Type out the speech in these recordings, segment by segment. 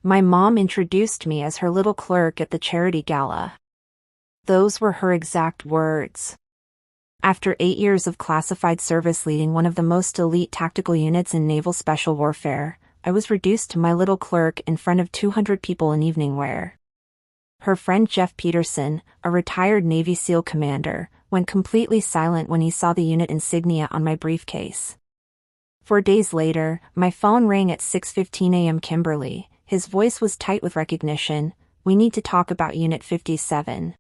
My mom introduced me as her little clerk at the charity gala. Those were her exact words. After 8 years of classified service leading one of the most elite tactical units in naval special warfare, I was reduced to my little clerk in front of 200 people in evening wear. Her friend Jeff Peterson, a retired Navy SEAL commander, went completely silent when he saw the unit insignia on my briefcase. 4 days later, my phone rang at 6:15 a.m. Kimberly. His voice was tight with recognition. "We need to talk about Unit 57.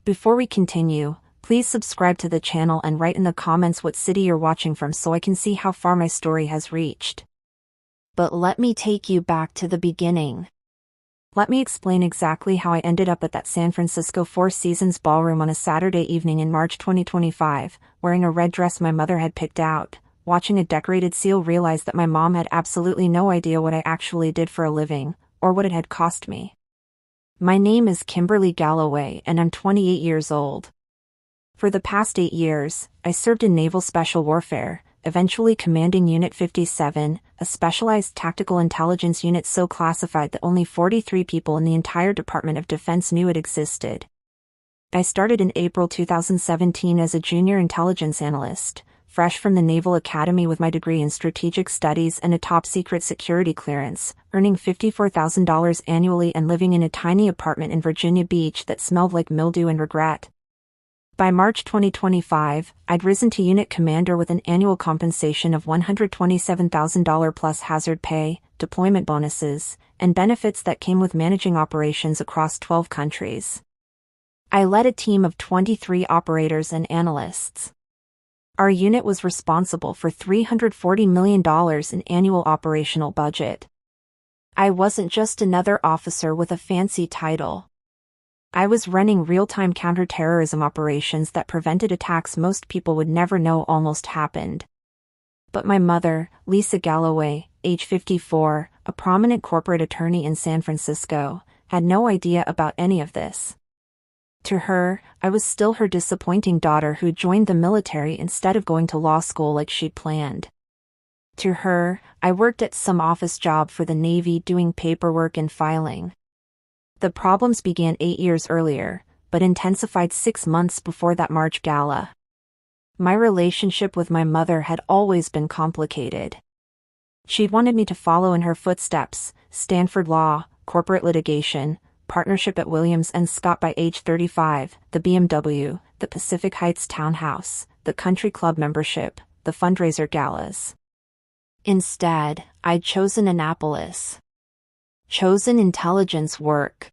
Before we continue, please subscribe to the channel and write in the comments what city you're watching from so I can see how far my story has reached. But let me take you back to the beginning. Let me explain exactly how I ended up at that San Francisco Four Seasons ballroom on a Saturday evening in March 2025, wearing a red dress my mother had picked out, watching a decorated SEAL realize that my mom had absolutely no idea what I actually did for a living, or what it had cost me. My name is Kimberly Galloway and I'm 28 years old. For the past 8 years, I served in Naval Special Warfare, eventually commanding Unit 57, a specialized tactical intelligence unit so classified that only 43 people in the entire Department of Defense knew it existed. I started in April 2017 as a junior intelligence analyst, fresh from the Naval Academy with my degree in strategic studies and a top-secret security clearance, earning $54,000 annually and living in a tiny apartment in Virginia Beach that smelled like mildew and regret. By March 2025, I'd risen to unit commander with an annual compensation of $127,000 plus hazard pay, deployment bonuses, and benefits that came with managing operations across 12 countries. I led a team of 23 operators and analysts. Our unit was responsible for $340 million in annual operational budget. I wasn't just another officer with a fancy title. I was running real-time counterterrorism operations that prevented attacks most people would never know almost happened. But my mother, Lisa Galloway, age 54, a prominent corporate attorney in San Francisco, had no idea about any of this. To her, I was still her disappointing daughter who joined the military instead of going to law school like she'd planned. To her, I worked at some office job for the Navy doing paperwork and filing. The problems began 8 years earlier, but intensified 6 months before that March gala. My relationship with my mother had always been complicated. She'd wanted me to follow in her footsteps: Stanford Law, corporate litigation, partnership at Williams & Scott by age 35, the BMW, the Pacific Heights townhouse, the country club membership, the fundraiser galas. Instead, I'd chosen Annapolis. Chosen intelligence work.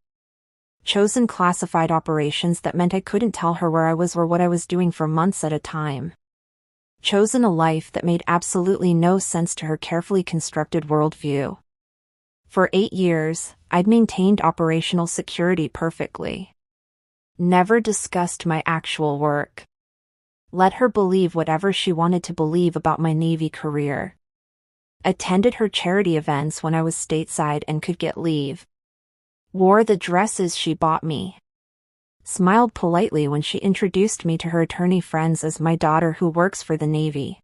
Chosen classified operations that meant I couldn't tell her where I was or what I was doing for months at a time. Chosen a life that made absolutely no sense to her carefully constructed worldview. For 8 years, I'd maintained operational security perfectly. Never discussed my actual work. Let her believe whatever she wanted to believe about my Navy career. Attended her charity events when I was stateside and could get leave. Wore the dresses she bought me. Smiled politely when she introduced me to her attorney friends as my daughter who works for the Navy.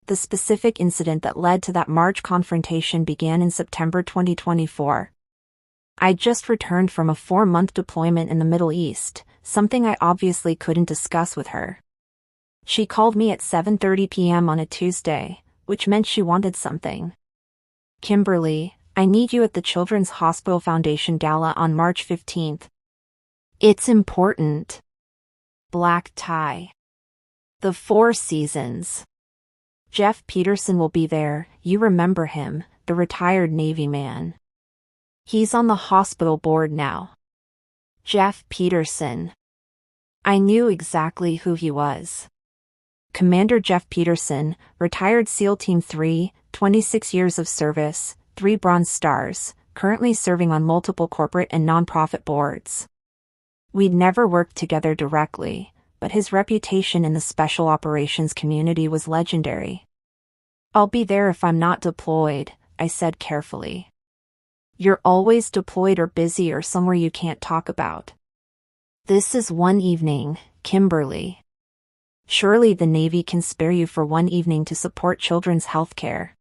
The specific incident that led to that March confrontation began in September 2024. I'd just returned from a 4-month deployment in the Middle East, something I obviously couldn't discuss with her. She called me at 7:30 p.m. on a Tuesday, which meant she wanted something. "Kimberly, I need you at the Children's Hospital Foundation Gala on March 15th. It's important. Black tie. The Four Seasons. Jeff Peterson will be there, you remember him, the retired Navy man. He's on the hospital board now. Jeff Peterson." I knew exactly who he was. Commander Jeff Peterson, retired SEAL Team 3, 26 years of service, 3 Bronze Stars, currently serving on multiple corporate and nonprofit boards. We'd never worked together directly, but his reputation in the special operations community was legendary. "I'll be there if I'm not deployed," I said carefully. "You're always deployed or busy or somewhere you can't talk about. This is one evening, Kimberly. Surely the Navy can spare you for one evening to support children's health care."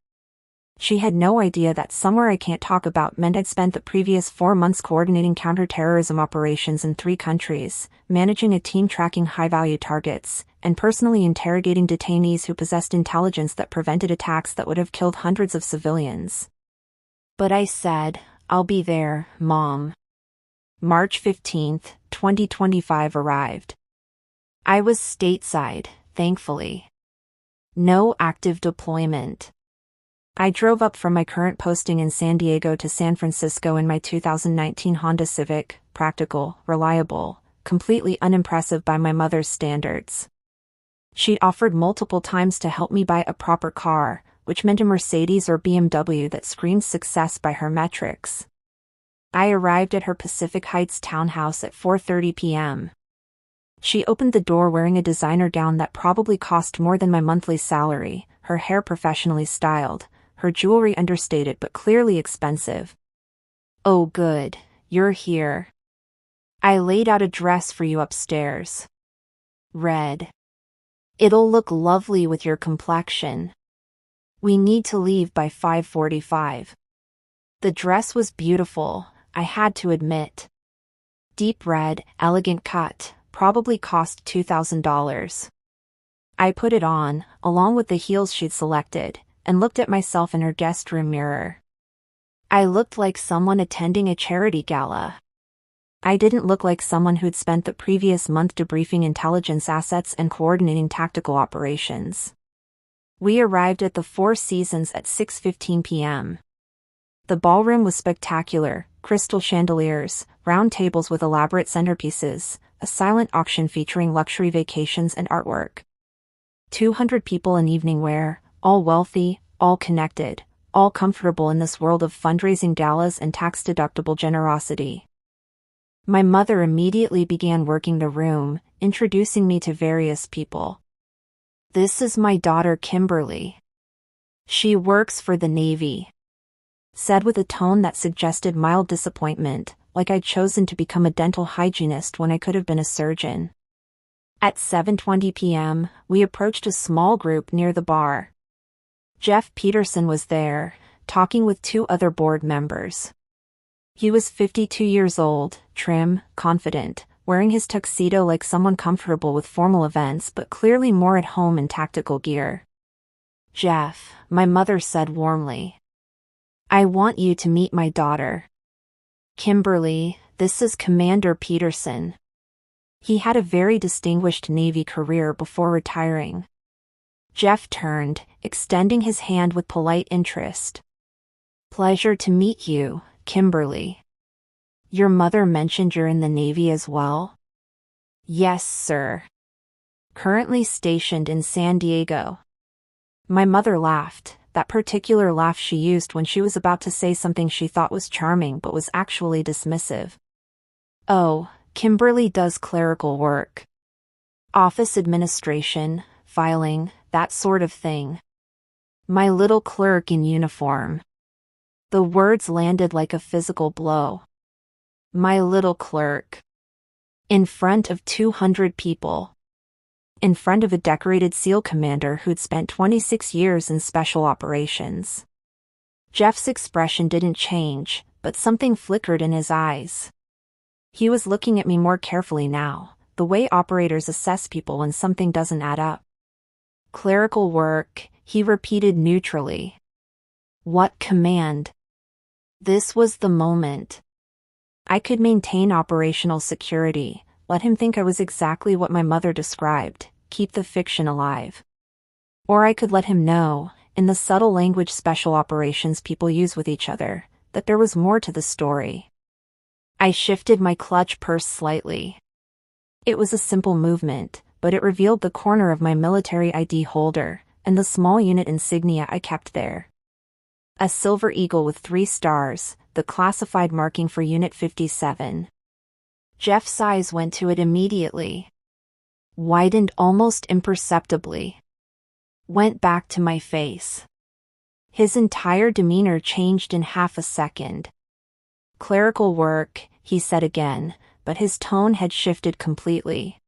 She had no idea that somewhere I can't talk about meant I'd spent the previous 4 months coordinating counterterrorism operations in 3 countries, managing a team tracking high-value targets, and personally interrogating detainees who possessed intelligence that prevented attacks that would have killed hundreds of civilians. But I said, "I'll be there, Mom." March 15, 2025 arrived. I was stateside, thankfully. No active deployment. I drove up from my current posting in San Diego to San Francisco in my 2019 Honda Civic, practical, reliable, completely unimpressive by my mother's standards. She'd offered multiple times to help me buy a proper car, which meant a Mercedes or BMW that screamed success by her metrics. I arrived at her Pacific Heights townhouse at 4:30 p.m. She opened the door wearing a designer gown that probably cost more than my monthly salary, her hair professionally styled, her jewelry understated but clearly expensive. "Oh good, you're here. I laid out a dress for you upstairs. Red. It'll look lovely with your complexion. We need to leave by 5:45. The dress was beautiful, I had to admit. Deep red, elegant cut, probably cost $2,000. I put it on, along with the heels she'd selected, and looked at myself in her guest room mirror. I looked like someone attending a charity gala. I didn't look like someone who'd spent the previous month debriefing intelligence assets and coordinating tactical operations. We arrived at the Four Seasons at 6:15 p.m. The ballroom was spectacular, crystal chandeliers, round tables with elaborate centerpieces, a silent auction featuring luxury vacations and artwork. 200 people in evening wear, all wealthy, all connected, all comfortable in this world of fundraising galas and tax-deductible generosity. My mother immediately began working the room, introducing me to various people. "This is my daughter Kimberly. She works for the Navy," said with a tone that suggested mild disappointment, like I'd chosen to become a dental hygienist when I could have been a surgeon. At 7:20 p.m., we approached a small group near the bar. Jeff Peterson was there, talking with 2 other board members. He was 52 years old, trim, confident, wearing his tuxedo like someone comfortable with formal events but clearly more at home in tactical gear. "Jeff," my mother said warmly. "I want you to meet my daughter. Kimberly, this is Commander Peterson." He had a very distinguished Navy career before retiring. Jeff turned, extending his hand with polite interest. "Pleasure to meet you, Kimberly. Your mother mentioned you're in the Navy as well?" "Yes, sir. Currently stationed in San Diego." My mother laughed, that particular laugh she used when she was about to say something she thought was charming but was actually dismissive. "Oh, Kimberly does clerical work. Office administration, filing, that sort of thing. My little clerk in uniform." The words landed like a physical blow. My little clerk. In front of 200 people. In front of a decorated SEAL commander who'd spent 26 years in special operations. Jeff's expression didn't change, but something flickered in his eyes. He was looking at me more carefully now, the way operators assess people when something doesn't add up. "Clerical work," he repeated neutrally. "What command?" This was the moment. I could maintain operational security, let him think I was exactly what my mother described, keep the fiction alive. Or I could let him know, in the subtle language special operations people use with each other, that there was more to the story. I shifted my clutch purse slightly. It was a simple movement, but it revealed the corner of my military ID holder, and the small unit insignia I kept there. A silver eagle with 3 stars, the classified marking for Unit 57. Jeff's eyes went to it immediately. Widened almost imperceptibly. Went back to my face. His entire demeanor changed in half a second. "Clerical work," he said again, but his tone had shifted completely.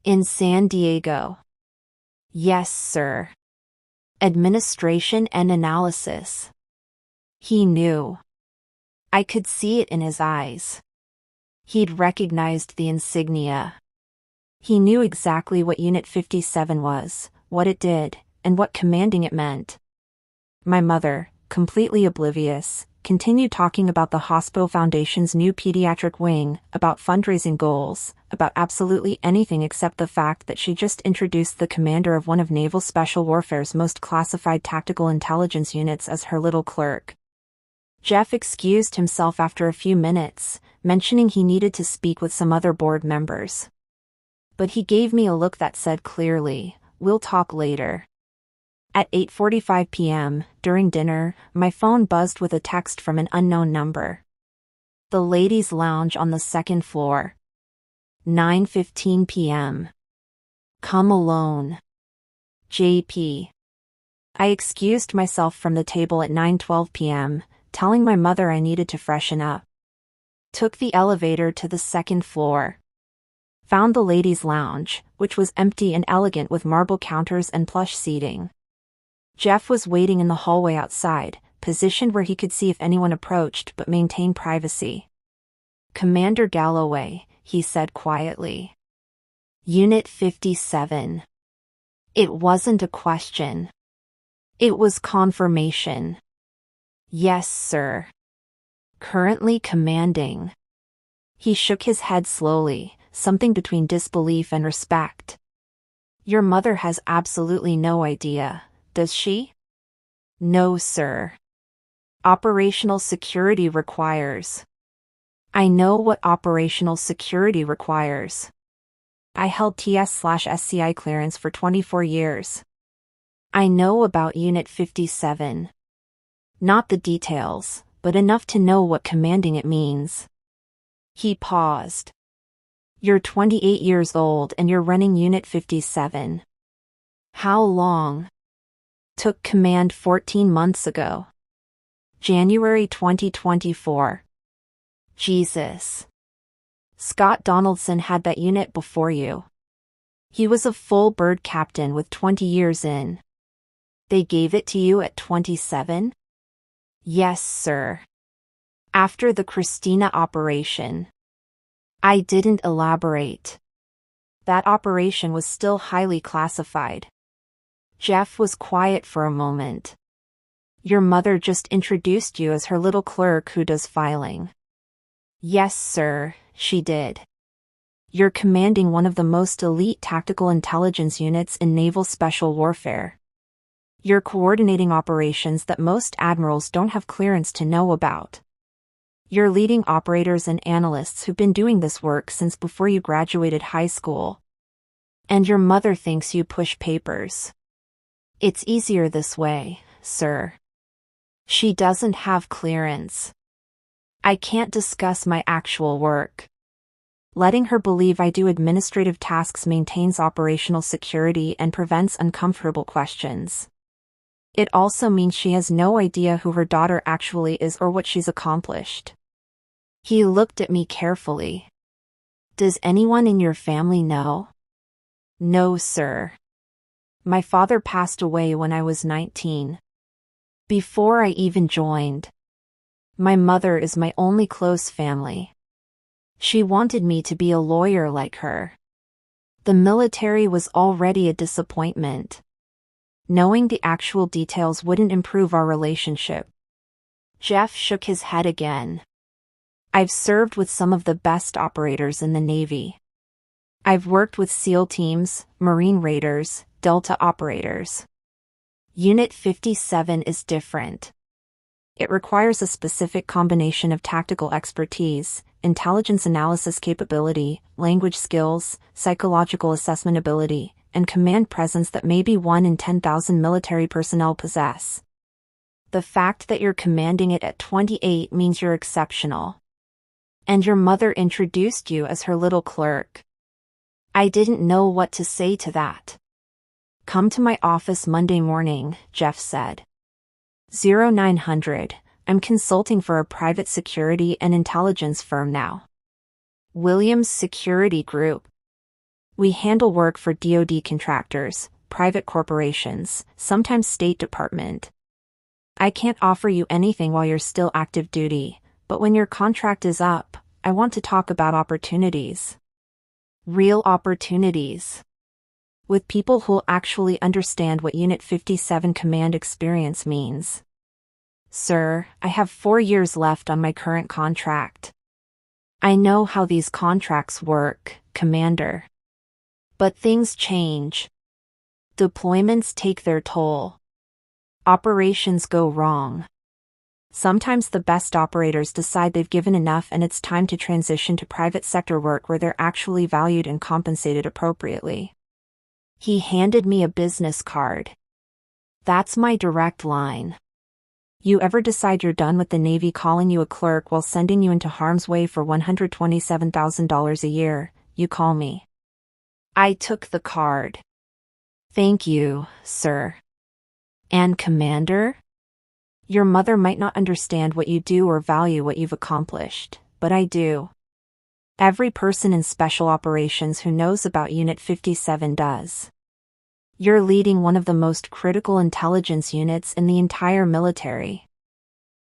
"In San Diego." "Yes, sir." Administration and analysis. He knew. I could see it in his eyes. He'd recognized the insignia. He knew exactly what Unit 57 was, what it did, and what commanding it meant. My mother, completely oblivious, continued talking about the Hospital Foundation's new pediatric wing, about fundraising goals, about absolutely anything except the fact that she just introduced the commander of one of Naval Special Warfare's most classified tactical intelligence units as her little clerk. Jeff excused himself after a few minutes, mentioning he needed to speak with some other board members. But he gave me a look that said clearly, "We'll talk later." At 8:45 p.m., during dinner, my phone buzzed with a text from an unknown number. The ladies' lounge on the second floor. 9:15 p.m. Come alone. JP. I excused myself from the table at 9:12 p.m., telling my mother I needed to freshen up. Took the elevator to the second floor. Found the ladies' lounge, which was empty and elegant with marble counters and plush seating. Jeff was waiting in the hallway outside, positioned where he could see if anyone approached but maintain privacy. "Commander Galloway," he said quietly. "Unit 57. It wasn't a question. It was confirmation. "Yes, sir. Currently commanding." He shook his head slowly, something between disbelief and respect. "Your mother has absolutely no idea, does she?" "No, sir. Operational security requires." "I know what operational security requires. I held TS/SCI clearance for 24 years. I know about Unit 57. Not the details, but enough to know what commanding it means." He paused. "You're 28 years old and you're running Unit 57. How long?" "Took command 14 months ago. January 2024. Jesus. Scott Donaldson had that unit before you. He was a full bird captain with 20 years in. They gave it to you at 27? "Yes, sir. After the Christina operation." I didn't elaborate. That operation was still highly classified. Jeff was quiet for a moment. "Your mother just introduced you as her little clerk who does filing." "Yes, sir, she did. You're commanding one of the most elite tactical intelligence units in naval special warfare. You're coordinating operations that most admirals don't have clearance to know about. You're leading operators and analysts who've been doing this work since before you graduated high school. And your mother thinks you push papers. It's easier this way, sir. She doesn't have clearance. I can't discuss my actual work. Letting her believe I do administrative tasks maintains operational security and prevents uncomfortable questions. It also means she has no idea who her daughter actually is or what she's accomplished." He looked at me carefully. "Does anyone in your family know?" "No, sir. My father passed away when I was 19. Before I even joined. My mother is my only close family. She wanted me to be a lawyer like her. The military was already a disappointment. Knowing the actual details wouldn't improve our relationship." Jeff shook his head again. "I've served with some of the best operators in the Navy. I've worked with SEAL teams, Marine Raiders, Delta operators. Unit 57 is different. It requires a specific combination of tactical expertise, intelligence analysis capability, language skills, psychological assessment ability, and command presence that maybe 1 in 10,000 military personnel possess. The fact that you're commanding it at 28 means you're exceptional. And your mother introduced you as her little clerk." I didn't know what to say to that. "Come to my office Monday morning," Jeff said. 0900, I'm consulting for a private security and intelligence firm now. Williams Security Group. We handle work for DoD contractors, private corporations, sometimes State Department. I can't offer you anything while you're still active duty, but when your contract is up, I want to talk about opportunities. Real opportunities. With people who'll actually understand what Unit 57 command experience means. Sir, I have 4 years left on my current contract. I know how these contracts work, Commander. But things change. Deployments take their toll. Operations go wrong. Sometimes the best operators decide they've given enough and it's time to transition to private sector work where they're actually valued and compensated appropriately. He handed me a business card. That's my direct line. You ever decide you're done with the Navy calling you a clerk while sending you into harm's way for $127,000 a year, you call me. I took the card. Thank you, sir. And Commander? Your mother might not understand what you do or value what you've accomplished, but I do. Every person in special operations who knows about Unit 57 does. You're leading one of the most critical intelligence units in the entire military.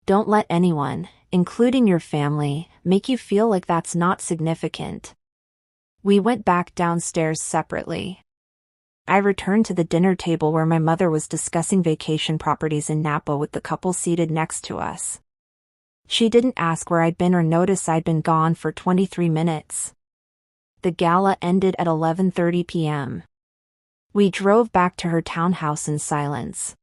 Don't let anyone, including your family, make you feel like that's not significant. We went back downstairs separately. I returned to the dinner table where my mother was discussing vacation properties in Napa with the couple seated next to us. She didn't ask where I'd been or notice I'd been gone for 23 minutes. The gala ended at 11:30 p.m. We drove back to her townhouse in silence.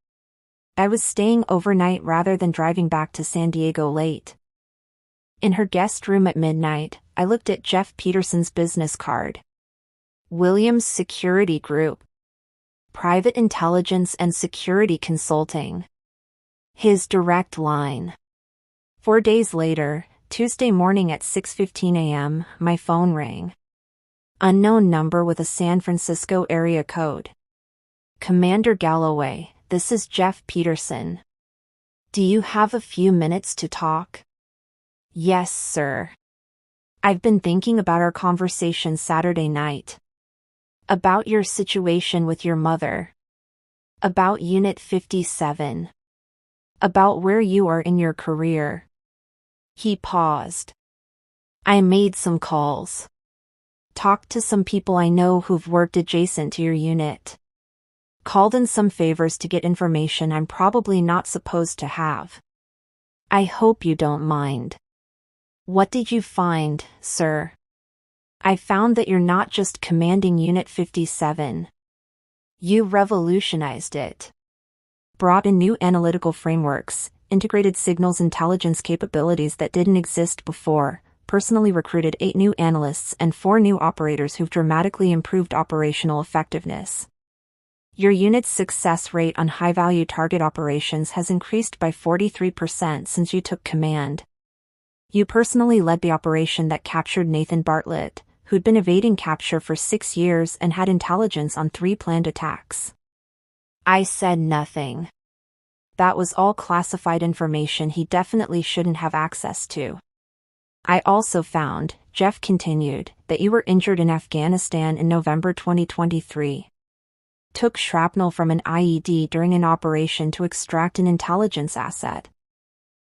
I was staying overnight rather than driving back to San Diego late. In her guest room at midnight, I looked at Jeff Peterson's business card. Williams Security Group. Private Intelligence and Security Consulting. His direct line. 4 days later, Tuesday morning at 6:15 a.m., my phone rang. Unknown number with a San Francisco area code. Commander Galloway, this is Jeff Peterson. Do you have a few minutes to talk? Yes, sir. I've been thinking about our conversation Saturday night. About your situation with your mother. About Unit 57. About where you are in your career. He paused. I made some calls. Talked to some people I know who've worked adjacent to your unit. Called in some favors to get information I'm probably not supposed to have. I hope you don't mind. What did you find, sir? I found that you're not just commanding Unit 57. You revolutionized it. Brought in new analytical frameworks, integrated signals intelligence capabilities that didn't exist before, personally recruited 8 new analysts and 4 new operators who've dramatically improved operational effectiveness. Your unit's success rate on high-value target operations has increased by 43% since you took command. You personally led the operation that captured Nathan Bartlett, who'd been evading capture for 6 years and had intelligence on 3 planned attacks. I said nothing. That was all classified information he definitely shouldn't have access to. I also found, Jeff continued, that you were injured in Afghanistan in November 2023. Took shrapnel from an IED during an operation to extract an intelligence asset.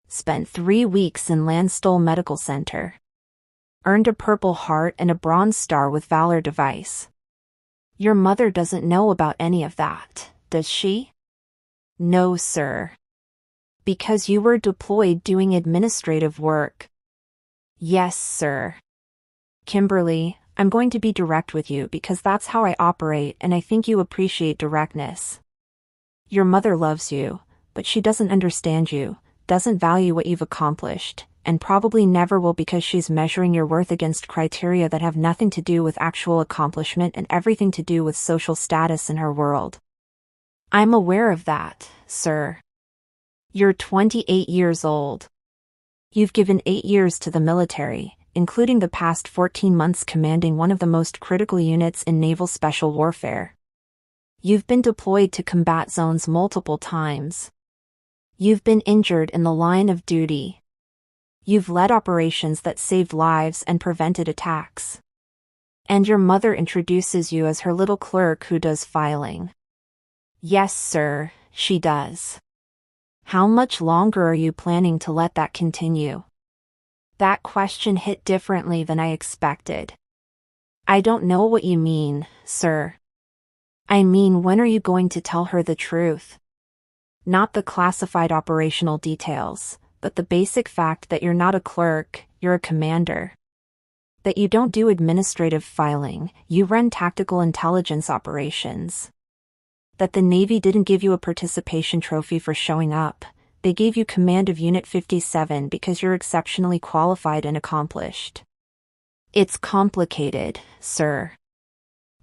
Spent 3 weeks in Landstuhl Medical Center. Earned a Purple Heart and a Bronze Star with Valor device. Your mother doesn't know about any of that, does she? No, sir. Because you were deployed doing administrative work. Yes, sir. Kimberly, I'm going to be direct with you because that's how I operate and I think you appreciate directness. Your mother loves you, but she doesn't understand you, doesn't value what you've accomplished, and probably never will because she's measuring your worth against criteria that have nothing to do with actual accomplishment and everything to do with social status in her world. I'm aware of that, sir. You're 28 years old. You've given 8 years to the military, including the past 14 months commanding one of the most critical units in naval special warfare. You've been deployed to combat zones multiple times. You've been injured in the line of duty. You've led operations that saved lives and prevented attacks. And your mother introduces you as her little clerk who does filing. Yes, sir, she does. How much longer are you planning to let that continue? That question hit differently than I expected. I don't know what you mean, sir. I mean, when are you going to tell her the truth? Not the classified operational details, but the basic fact that you're not a clerk, you're a commander. That you don't do administrative filing, you run tactical intelligence operations. That the Navy didn't give you a participation trophy for showing up, they gave you command of Unit 57 because you're exceptionally qualified and accomplished. It's complicated, sir.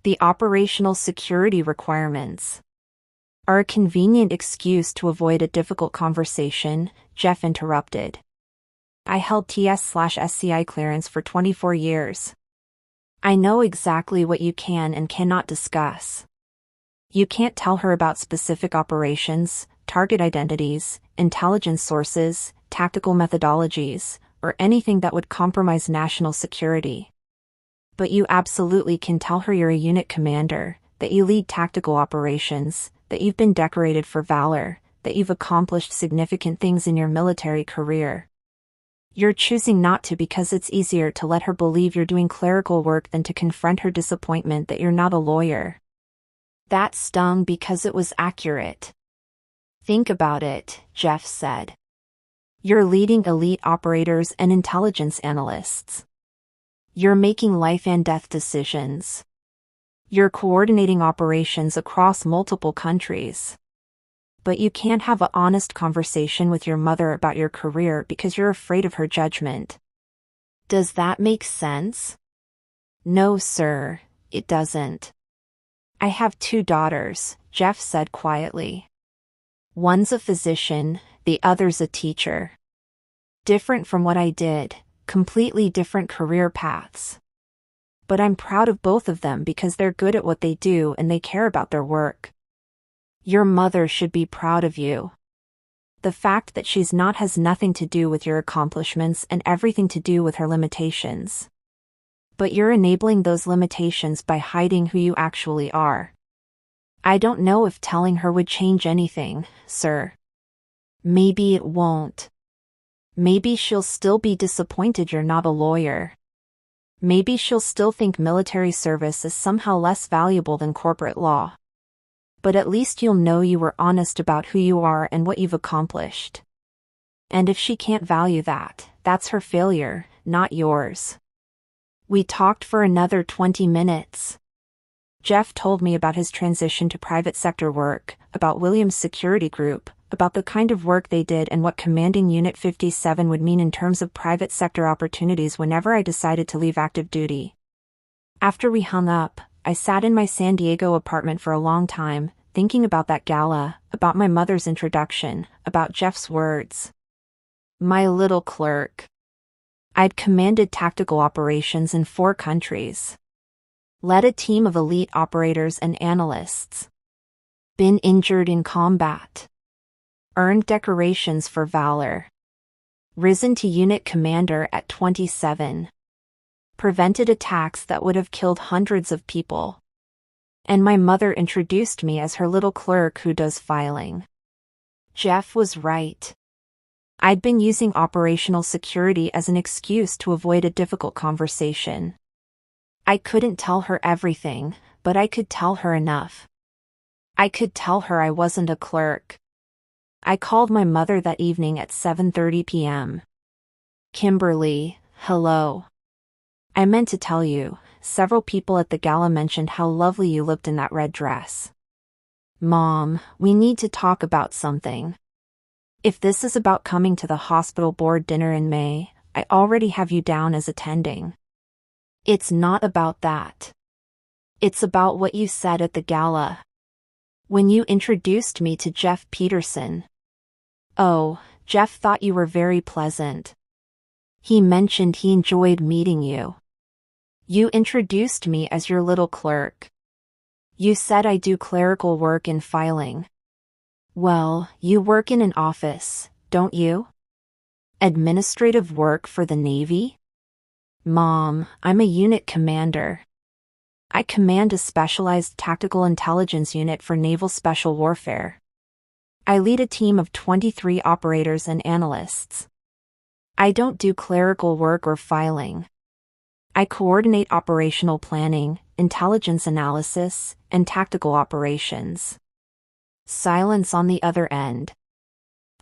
The operational security requirements are a convenient excuse to avoid a difficult conversation, Jeff interrupted. I held TS/SCI clearance for 24 years. I know exactly what you can and cannot discuss. You can't tell her about specific operations, target identities, intelligence sources, tactical methodologies, or anything that would compromise national security. But you absolutely can tell her you're a unit commander, that you lead tactical operations, that you've been decorated for valor, that you've accomplished significant things in your military career. You're choosing not to because it's easier to let her believe you're doing clerical work than to confront her disappointment that you're not a lawyer. That stung because it was accurate. Think about it, Jeff said. You're leading elite operators and intelligence analysts. You're making life and death decisions. You're coordinating operations across multiple countries. But you can't have an honest conversation with your mother about your career because you're afraid of her judgment. Does that make sense? No, sir, it doesn't. I have 2 daughters, Jeff said quietly. One's a physician, the other's a teacher. Different from what I did, completely different career paths. But I'm proud of both of them because they're good at what they do and they care about their work. Your mother should be proud of you. The fact that she's not has nothing to do with your accomplishments and everything to do with her limitations. But you're enabling those limitations by hiding who you actually are. I don't know if telling her would change anything, sir. Maybe it won't. Maybe she'll still be disappointed you're not a lawyer. Maybe she'll still think military service is somehow less valuable than corporate law. But at least you'll know you were honest about who you are and what you've accomplished. And if she can't value that, that's her failure, not yours. We talked for another 20 minutes. Jeff told me about his transition to private sector work, about Williams' security group, about the kind of work they did and what commanding Unit 57 would mean in terms of private sector opportunities whenever I decided to leave active duty. After we hung up, I sat in my San Diego apartment for a long time, thinking about that gala, about my mother's introduction, about Jeff's words. My little clerk. I'd commanded tactical operations in 4 countries. Led a team of elite operators and analysts. Been injured in combat. Earned decorations for valor. Risen to unit commander at 27. Prevented attacks that would have killed hundreds of people. And my mother introduced me as her little clerk who does filing. Jeff was right. I'd been using operational security as an excuse to avoid a difficult conversation. I couldn't tell her everything, but I could tell her enough. I could tell her I wasn't a clerk. I called my mother that evening at 7:30 p.m. Kimberly, hello. I meant to tell you, several people at the gala mentioned how lovely you looked in that red dress. Mom, we need to talk about something. If this is about coming to the hospital board dinner in May, I already have you down as attending. It's not about that. It's about what you said at the gala. When you introduced me to Jeff Peterson. Oh, Jeff thought you were very pleasant. He mentioned he enjoyed meeting you. You introduced me as your little clerk. You said I do clerical work in filing. Well, you work in an office, don't you? Administrative work for the Navy? Mom, I'm a unit commander. I command a specialized tactical intelligence unit for naval special warfare. I lead a team of 23 operators and analysts. I don't do clerical work or filing. I coordinate operational planning, intelligence analysis, and tactical operations. Silence on the other end.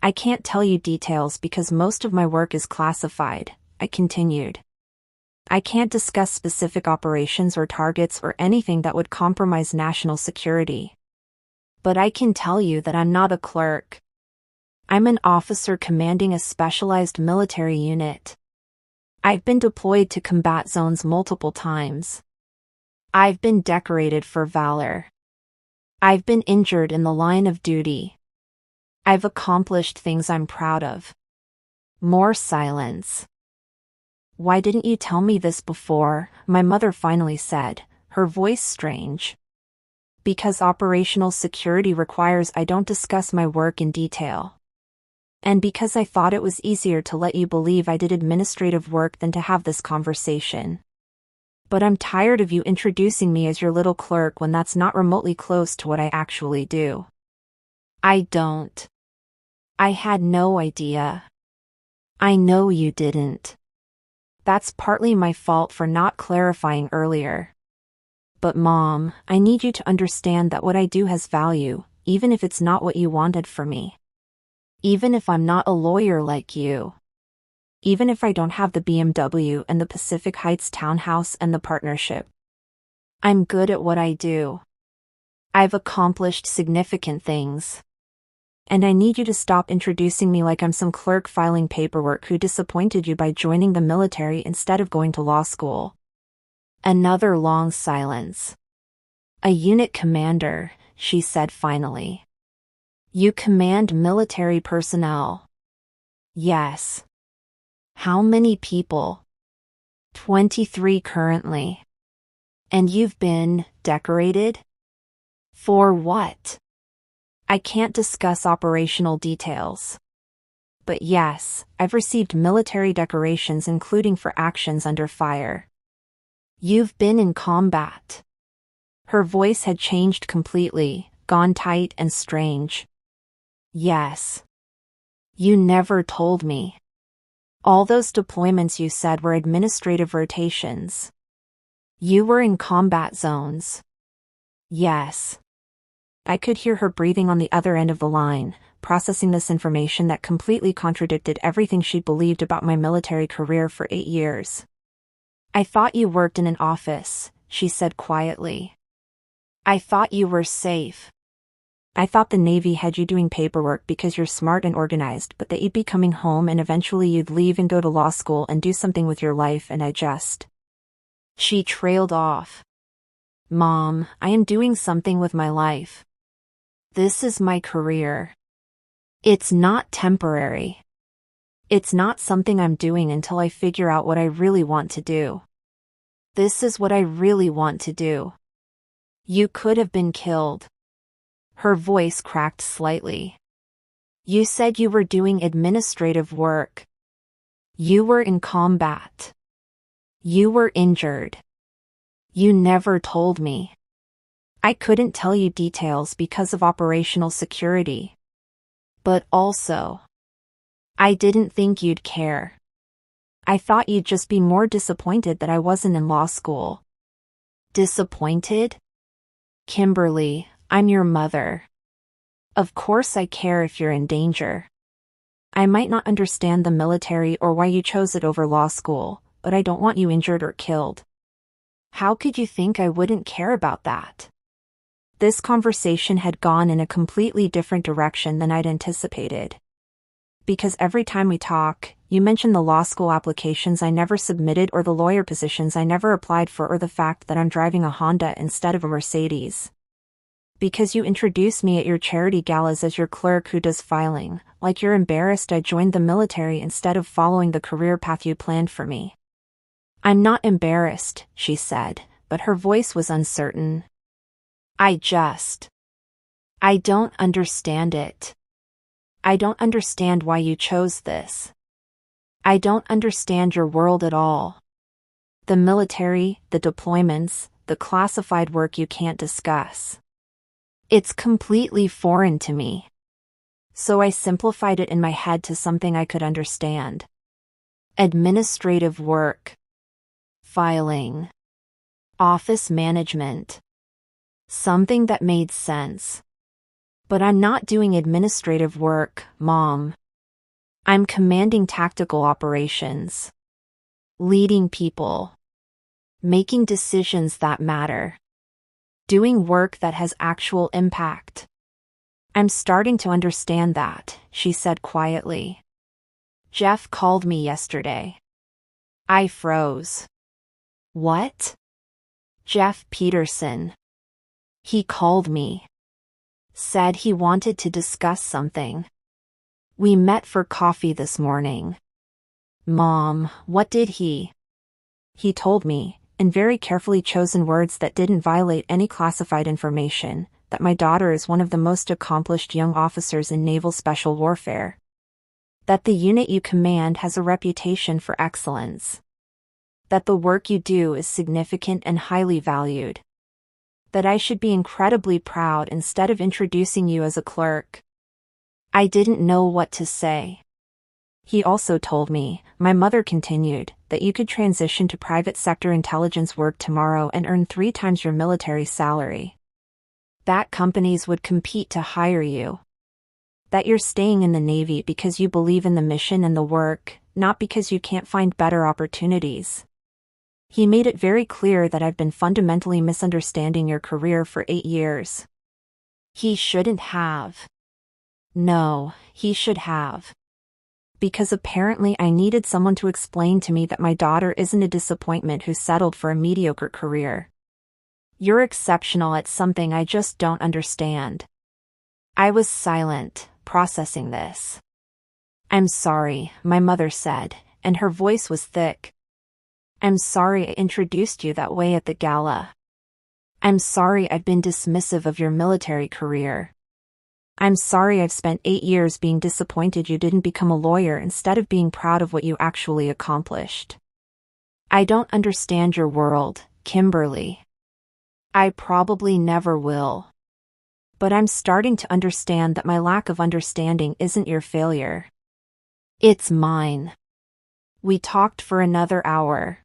I can't tell you details because most of my work is classified, I continued. I can't discuss specific operations or targets or anything that would compromise national security. But I can tell you that I'm not a clerk. I'm an officer commanding a specialized military unit. I've been deployed to combat zones multiple times. I've been decorated for valor. I've been injured in the line of duty. I've accomplished things I'm proud of. More silence. Why didn't you tell me this before? My mother finally said, her voice strange. Because operational security requires I don't discuss my work in detail. And because I thought it was easier to let you believe I did administrative work than to have this conversation. But I'm tired of you introducing me as your little clerk when that's not remotely close to what I actually do. I don't. I had no idea. I know you didn't. That's partly my fault for not clarifying earlier. But Mom, I need you to understand that what I do has value, even if it's not what you wanted for me. Even if I'm not a lawyer like you. Even if I don't have the BMW and the Pacific Heights townhouse and the partnership. I'm good at what I do. I've accomplished significant things. And I need you to stop introducing me like I'm some clerk filing paperwork who disappointed you by joining the military instead of going to law school. Another long silence. A unit commander, she said finally. You command military personnel. Yes. How many people? 23 currently. And you've been decorated? For what? I can't discuss operational details. But yes, I've received military decorations including for actions under fire. You've been in combat. Her voice had changed completely, gone tight and strange. Yes. You never told me. All those deployments you said were administrative rotations. You were in combat zones. Yes. I could hear her breathing on the other end of the line, processing this information that completely contradicted everything she'd believed about my military career for 8 years. I thought you worked in an office, she said quietly. I thought you were safe. I thought the Navy had you doing paperwork because you're smart and organized, but that you'd be coming home and eventually you'd leave and go to law school and do something with your life, and I just... She trailed off. Mom, I am doing something with my life. This is my career. It's not temporary. It's not something I'm doing until I figure out what I really want to do. This is what I really want to do. You could have been killed. Her voice cracked slightly. You said you were doing administrative work. You were in combat. You were injured. You never told me. I couldn't tell you details because of operational security. But also, I didn't think you'd care. I thought you'd just be more disappointed that I wasn't in law school. Disappointed? Kimberly, I'm your mother. Of course I care if you're in danger. I might not understand the military or why you chose it over law school, but I don't want you injured or killed. How could you think I wouldn't care about that? This conversation had gone in a completely different direction than I'd anticipated. Because every time we talk, you mention the law school applications I never submitted or the lawyer positions I never applied for or the fact that I'm driving a Honda instead of a Mercedes. Because you introduce me at your charity galas as your clerk who does filing, like you're embarrassed I joined the military instead of following the career path you planned for me. I'm not embarrassed, she said, but her voice was uncertain. I don't understand it. I don't understand why you chose this. I don't understand your world at all. The military, the deployments, the classified work you can't discuss. It's completely foreign to me. So I simplified it in my head to something I could understand. Administrative work. Filing. Office management. Something that made sense. But I'm not doing administrative work, Mom. I'm commanding tactical operations. Leading people. Making decisions that matter. Doing work that has actual impact. I'm starting to understand that, she said quietly. Jeff called me yesterday. I froze. What? Jeff Peterson. He called me. Said he wanted to discuss something. We met for coffee this morning. Mom, what did he? He told me, in very carefully chosen words that didn't violate any classified information, that my daughter is one of the most accomplished young officers in naval special warfare. That the unit you command has a reputation for excellence. That the work you do is significant and highly valued. That I should be incredibly proud instead of introducing you as a clerk. I didn't know what to say. He also told me, my mother continued, that you could transition to private sector intelligence work tomorrow and earn 3 times your military salary. That companies would compete to hire you. That you're staying in the Navy because you believe in the mission and the work, not because you can't find better opportunities. He made it very clear that I've been fundamentally misunderstanding your career for 8 years. He shouldn't have. No, he should have. Because apparently I needed someone to explain to me that my daughter isn't a disappointment who settled for a mediocre career. You're exceptional at something I just don't understand. I was silent, processing this. I'm sorry, my mother said, and her voice was thick. I'm sorry I introduced you that way at the gala. I'm sorry I've been dismissive of your military career. I'm sorry I've spent 8 years being disappointed you didn't become a lawyer instead of being proud of what you actually accomplished. I don't understand your world, Kimberly. I probably never will. But I'm starting to understand that my lack of understanding isn't your failure. It's mine. We talked for another hour.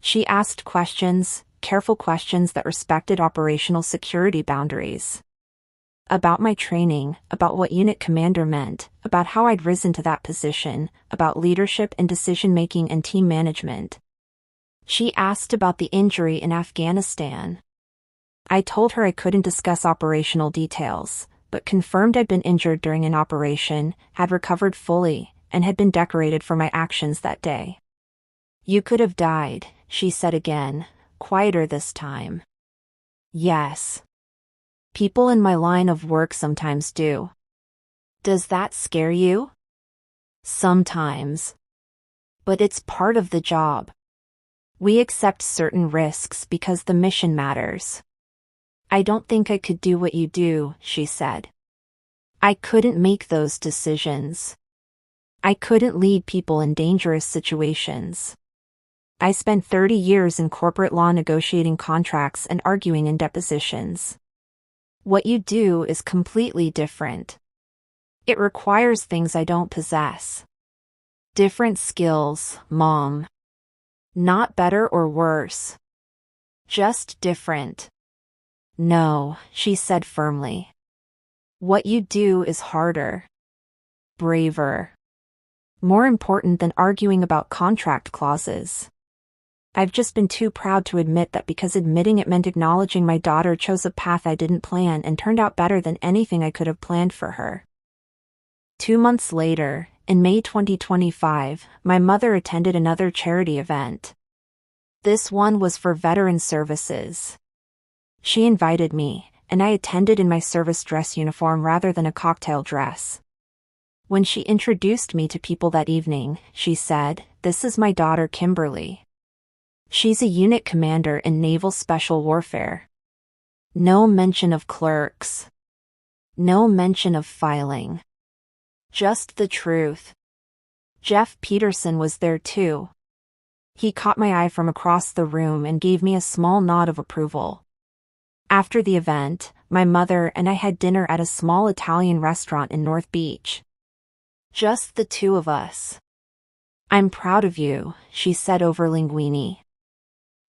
She asked questions, careful questions that respected operational security boundaries. About my training, about what unit commander meant, about how I'd risen to that position, about leadership and decision-making and team management. She asked about the injury in Afghanistan. I told her I couldn't discuss operational details, but confirmed I'd been injured during an operation, had recovered fully, and had been decorated for my actions that day. You could have died, she said again, quieter this time. Yes. People in my line of work sometimes do. Does that scare you? Sometimes. But it's part of the job. We accept certain risks because the mission matters. I don't think I could do what you do, she said. I couldn't make those decisions. I couldn't lead people in dangerous situations. I spent 30 years in corporate law negotiating contracts and arguing in depositions. What you do is completely different. It requires things I don't possess. Different skills, Mom. Not better or worse. Just different. No, she said firmly. What you do is harder. Braver. More important than arguing about contract clauses. I've just been too proud to admit that because admitting it meant acknowledging my daughter chose a path I didn't plan and turned out better than anything I could have planned for her. 2 months later, in May 2025, my mother attended another charity event. This one was for veteran services. She invited me, and I attended in my service dress uniform rather than a cocktail dress. When she introduced me to people that evening, she said, "This is my daughter Kimberly. She's a unit commander in naval special warfare." No mention of clerks. No mention of filing. Just the truth. Jeff Peterson was there too. He caught my eye from across the room and gave me a small nod of approval. After the event, my mother and I had dinner at a small Italian restaurant in North Beach. Just the two of us. "I'm proud of you," she said over linguine.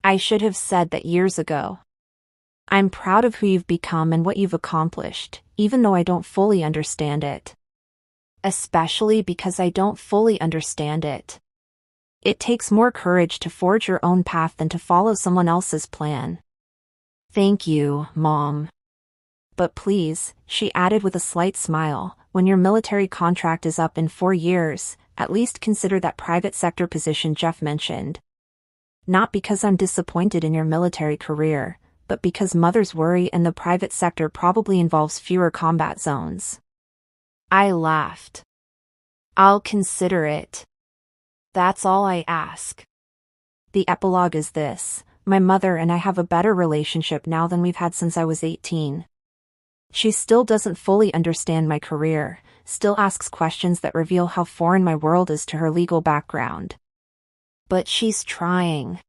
"I should have said that years ago. I'm proud of who you've become and what you've accomplished, even though I don't fully understand it. Especially because I don't fully understand it. It takes more courage to forge your own path than to follow someone else's plan." "Thank you, Mom. But please," she added with a slight smile, "when your military contract is up in 4 years, at least consider that private sector position Jeff mentioned. Not because I'm disappointed in your military career, but because mothers worry and the private sector probably involves fewer combat zones." I laughed. "I'll consider it. That's all I ask." The epilogue is this: my mother and I have a better relationship now than we've had since I was 18. She still doesn't fully understand my career, still asks questions that reveal how foreign my world is to her legal background. But she's trying.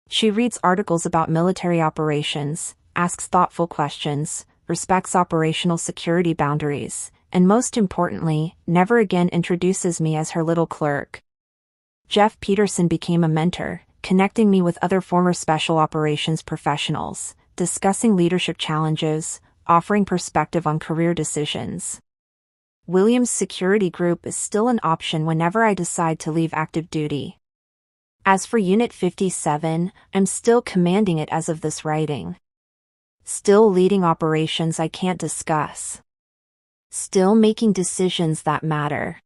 She reads articles about military operations, asks thoughtful questions, respects operational security boundaries, and most importantly, never again introduces me as her little clerk. Jeff Peterson became a mentor, connecting me with other former special operations professionals, discussing leadership challenges, offering perspective on career decisions. Williams Security Group is still an option whenever I decide to leave active duty. As for Unit 57, I'm still commanding it as of this writing. Still leading operations I can't discuss. Still making decisions that matter.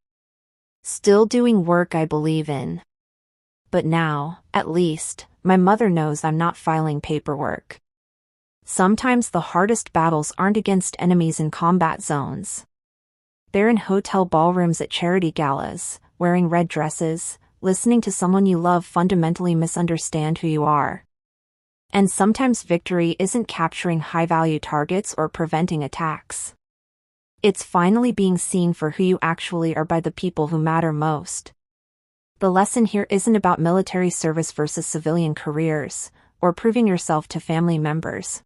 Still doing work I believe in. But now, at least, my mother knows I'm not filing paperwork. Sometimes the hardest battles aren't against enemies in combat zones. They're in hotel ballrooms at charity galas, wearing red dresses, listening to someone you love fundamentally misunderstand who you are. And sometimes victory isn't capturing high-value targets or preventing attacks. It's finally being seen for who you actually are by the people who matter most. The lesson here isn't about military service versus civilian careers, or proving yourself to family members.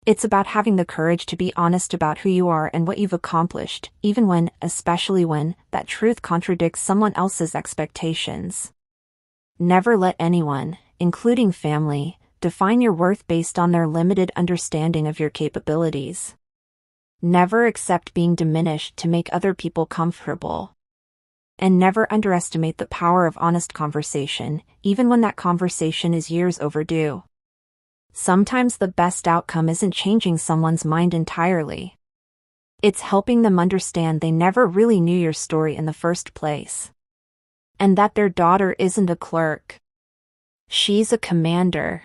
It's about having the courage to be honest about who you are and what you've accomplished, even when, especially when, that truth contradicts someone else's expectations. Never let anyone, including family, define your worth based on their limited understanding of your capabilities. Never accept being diminished to make other people comfortable. And never underestimate the power of honest conversation, even when that conversation is years overdue. Sometimes the best outcome isn't changing someone's mind entirely. It's helping them understand they never really knew your story in the first place. And that their daughter isn't a clerk. She's a commander.